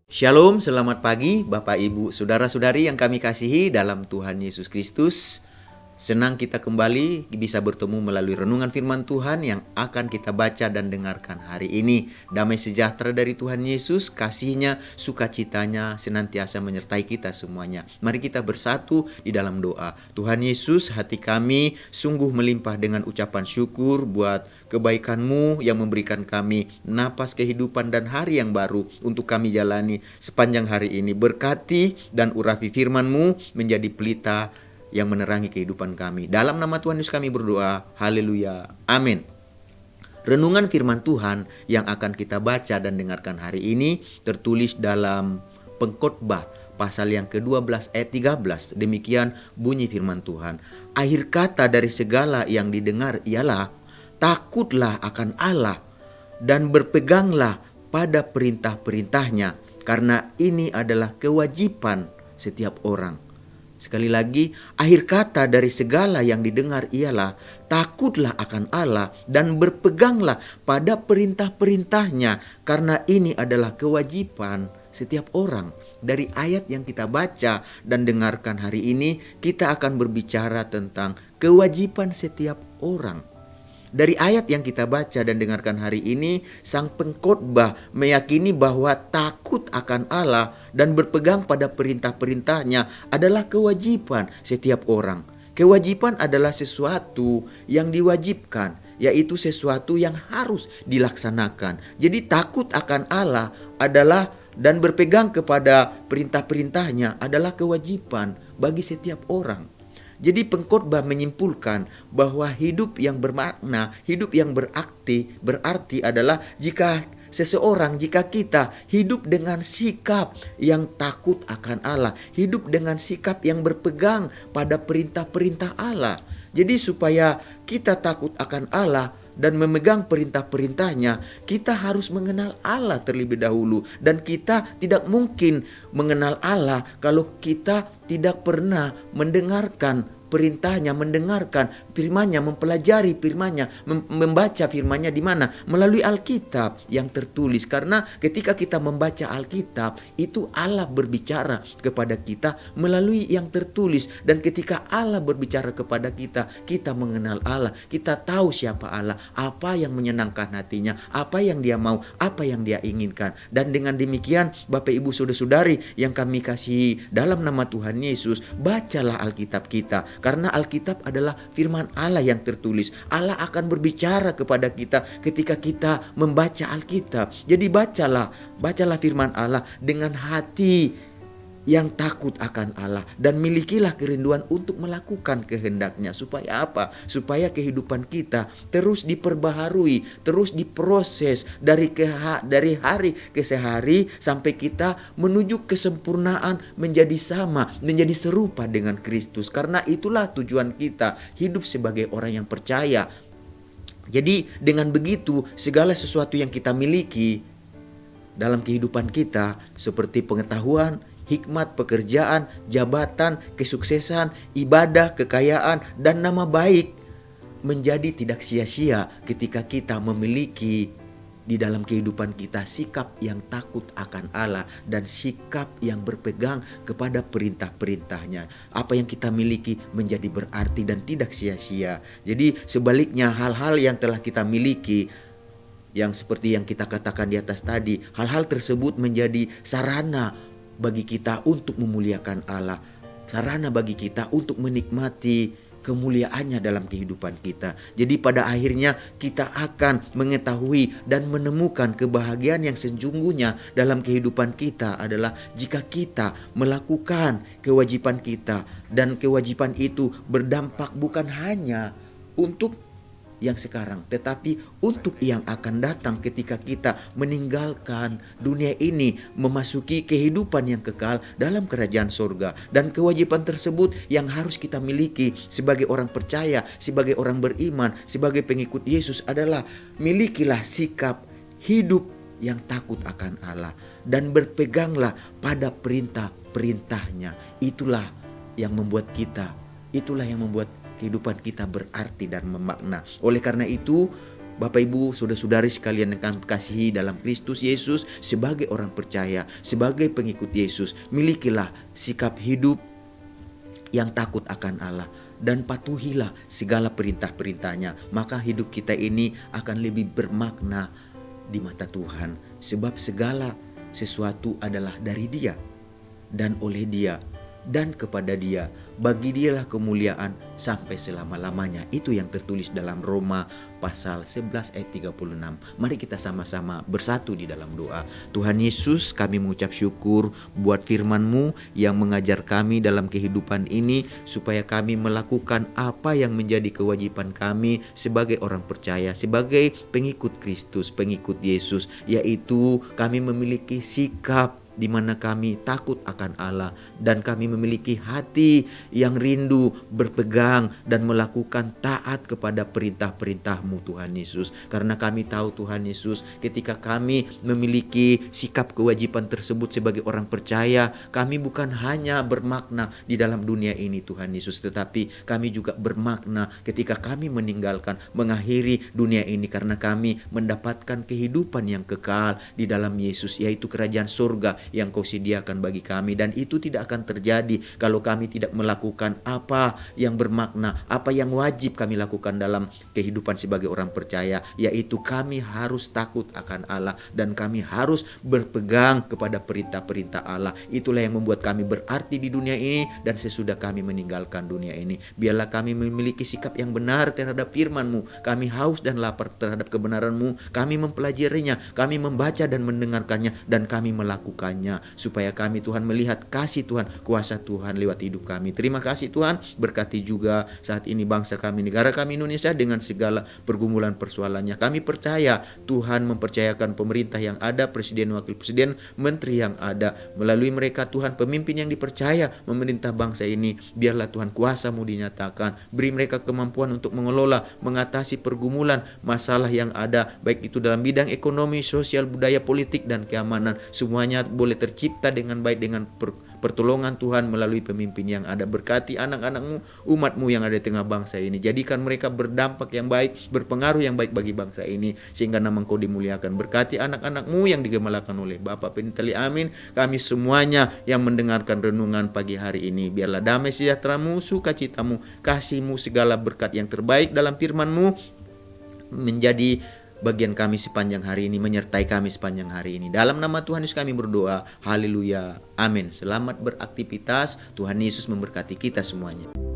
Shalom, selamat pagi Bapak Ibu Saudara-saudari yang kami kasihi dalam Tuhan Yesus Kristus. Senang kita kembali bisa bertemu melalui renungan firman Tuhan yang akan kita baca dan dengarkan hari ini. Damai sejahtera dari Tuhan Yesus, kasih-Nya, sukacitanya senantiasa menyertai kita semuanya. Mari kita bersatu di dalam doa. Tuhan Yesus, hati kami sungguh melimpah dengan ucapan syukur buat kebaikan-Mu yang memberikan kami napas kehidupan dan hari yang baru untuk kami jalani sepanjang hari ini. Berkati dan urapi firman-Mu menjadi pelita yang menerangi kehidupan kami. Dalam nama Tuhan Yesus kami berdoa. Haleluya. Amin. Renungan firman Tuhan yang akan kita baca dan dengarkan hari ini tertulis dalam Pengkhotbah pasal yang ke-12 ayat 13. Demikian bunyi firman Tuhan. Akhir kata dari segala yang didengar ialah takutlah akan Allah dan berpeganglah pada perintah-perintahnya, karena ini adalah kewajiban setiap orang. Sekali lagi, akhir kata dari segala yang didengar ialah takutlah akan Allah dan berpeganglah pada perintah-perintahnya, karena ini adalah kewajiban setiap orang. Dari ayat yang kita baca dan dengarkan hari ini, kita akan berbicara tentang kewajiban setiap orang. Dari ayat yang kita baca dan dengarkan hari ini, sang pengkhotbah meyakini bahwa takut akan Allah dan berpegang pada perintah-perintahnya adalah kewajiban setiap orang. Kewajiban adalah sesuatu yang diwajibkan, yaitu sesuatu yang harus dilaksanakan. Jadi takut akan Allah adalah dan berpegang kepada perintah-perintahnya adalah kewajiban bagi setiap orang. Jadi pengkhotbah menyimpulkan bahwa hidup yang bermakna, hidup yang berarti adalah jika kita hidup dengan sikap yang takut akan Allah, hidup dengan sikap yang berpegang pada perintah-perintah Allah. Jadi supaya kita takut akan Allah dan memegang perintah-perintahnya, kita harus mengenal Allah terlebih dahulu. Dan kita tidak mungkin mengenal Allah kalau kita tidak pernah mendengarkan perintahnya, mendengarkan firman-Nya, mempelajari firman-Nya, membaca firman-Nya di mana? Melalui Alkitab yang tertulis. Karena ketika kita membaca Alkitab, itu Allah berbicara kepada kita melalui yang tertulis. Dan ketika Allah berbicara kepada kita, kita mengenal Allah, kita tahu siapa Allah, apa yang menyenangkan hatinya, apa yang Dia mau, apa yang Dia inginkan. Dan dengan demikian, Bapak Ibu Saudara-saudari yang kami kasihi dalam nama Tuhan Yesus, bacalah Alkitab kita. Karena Alkitab adalah firman Allah yang tertulis. Allah akan berbicara kepada kita ketika kita membaca Alkitab. Jadi bacalah firman Allah dengan hati yang takut akan Allah, dan milikilah kerinduan untuk melakukan kehendak-Nya. Supaya apa? Supaya kehidupan kita terus diperbaharui, terus diproses dari hari ke hari sampai kita menuju kesempurnaan, menjadi sama, menjadi serupa dengan Kristus. Karena itulah tujuan kita hidup sebagai orang yang percaya. Jadi dengan begitu, segala sesuatu yang kita miliki dalam kehidupan kita seperti pengetahuan, hikmat, pekerjaan, jabatan, kesuksesan, ibadah, kekayaan, dan nama baik menjadi tidak sia-sia ketika kita memiliki di dalam kehidupan kita sikap yang takut akan Allah dan sikap yang berpegang kepada perintah-perintahnya. Apa yang kita miliki menjadi berarti dan tidak sia-sia. Jadi sebaliknya, hal-hal yang telah kita miliki, yang seperti yang kita katakan di atas tadi, hal-hal tersebut menjadi sarana bagi kita untuk memuliakan Allah, sarana bagi kita untuk menikmati kemuliaannya dalam kehidupan kita. Jadi pada akhirnya kita akan mengetahui dan menemukan kebahagiaan yang sesungguhnya dalam kehidupan kita adalah jika kita melakukan kewajiban kita, dan kewajiban itu berdampak bukan hanya untuk yang sekarang, tetapi untuk yang akan datang ketika kita meninggalkan dunia ini, memasuki kehidupan yang kekal dalam kerajaan surga. Dan kewajiban tersebut yang harus kita miliki sebagai orang percaya, sebagai orang beriman, sebagai pengikut Yesus adalah milikilah sikap hidup yang takut akan Allah dan berpeganglah pada perintah-perintahnya. Itulah yang membuat kehidupan kita berarti dan memakna. Oleh karena itu, Bapak Ibu, saudara-saudari sekalian yang kami kasihi dalam Kristus Yesus, sebagai orang percaya, sebagai pengikut Yesus, milikilah sikap hidup yang takut akan Allah dan patuhilah segala perintah-perintahnya. Maka hidup kita ini akan lebih bermakna di mata Tuhan, sebab segala sesuatu adalah dari Dia dan oleh Dia dan kepada Dia. Bagi Dialah kemuliaan sampai selama-lamanya. Itu yang tertulis dalam Roma pasal 11 ayat 36. Mari kita sama-sama bersatu di dalam doa. Tuhan Yesus, kami mengucap syukur buat firman-Mu yang mengajar kami dalam kehidupan ini, supaya kami melakukan apa yang menjadi kewajiban kami sebagai orang percaya, sebagai pengikut Kristus, pengikut Yesus, yaitu kami memiliki sikap di mana kami takut akan Allah dan kami memiliki hati yang rindu berpegang dan melakukan taat kepada perintah-perintah-Mu Tuhan Yesus. Karena kami tahu Tuhan Yesus, ketika kami memiliki sikap kewajiban tersebut sebagai orang percaya, kami bukan hanya bermakna di dalam dunia ini Tuhan Yesus, tetapi kami juga bermakna ketika kami meninggalkan, mengakhiri dunia ini, karena kami mendapatkan kehidupan yang kekal di dalam Yesus, yaitu kerajaan surga yang Kau sediakan bagi kami. Dan itu tidak akan terjadi kalau kami tidak melakukan apa yang bermakna, apa yang wajib kami lakukan dalam kehidupan sebagai orang percaya, yaitu kami harus takut akan Allah dan kami harus berpegang kepada perintah-perintah Allah. Itulah yang membuat kami berarti di dunia ini dan sesudah kami meninggalkan dunia ini. Biarlah kami memiliki sikap yang benar terhadap firman-Mu. Kami haus dan lapar terhadap kebenaran-Mu. Kami mempelajarinya, kami membaca dan mendengarkannya, dan kami melakukannya, supaya kami Tuhan melihat kasih Tuhan, kuasa Tuhan lewat hidup kami. Terima kasih Tuhan, berkati juga saat ini bangsa kami, negara kami Indonesia dengan segala pergumulan persoalannya. Kami percaya Tuhan mempercayakan pemerintah yang ada, presiden, wakil presiden, menteri yang ada, melalui mereka Tuhan pemimpin yang dipercaya memerintah bangsa ini. Biarlah Tuhan kuasa-Mu dinyatakan, beri mereka kemampuan untuk mengelola, mengatasi pergumulan masalah yang ada, baik itu dalam bidang ekonomi, sosial, budaya, politik, dan keamanan. Semuanya boleh tercipta dengan baik dengan pertolongan Tuhan melalui pemimpin yang ada. Berkati anak-anak-Mu, umat-Mu yang ada di tengah bangsa ini. Jadikan mereka berdampak yang baik, berpengaruh yang baik bagi bangsa ini, sehingga nama Engkau dimuliakan. Berkati anak-anak-Mu yang digemalakan oleh Bapa Penitali. Amin. Kami semuanya yang mendengarkan renungan pagi hari ini, biarlah damai sejahtera-Mu, sukacita-Mu, kasih-Mu, segala berkat yang terbaik dalam firman-Mu menjadi bagian kami sepanjang hari ini, menyertai kami sepanjang hari ini. Dalam nama Tuhan Yesus kami berdoa. Haleluya. Amin. Selamat beraktivitas. Tuhan Yesus memberkati kita semuanya.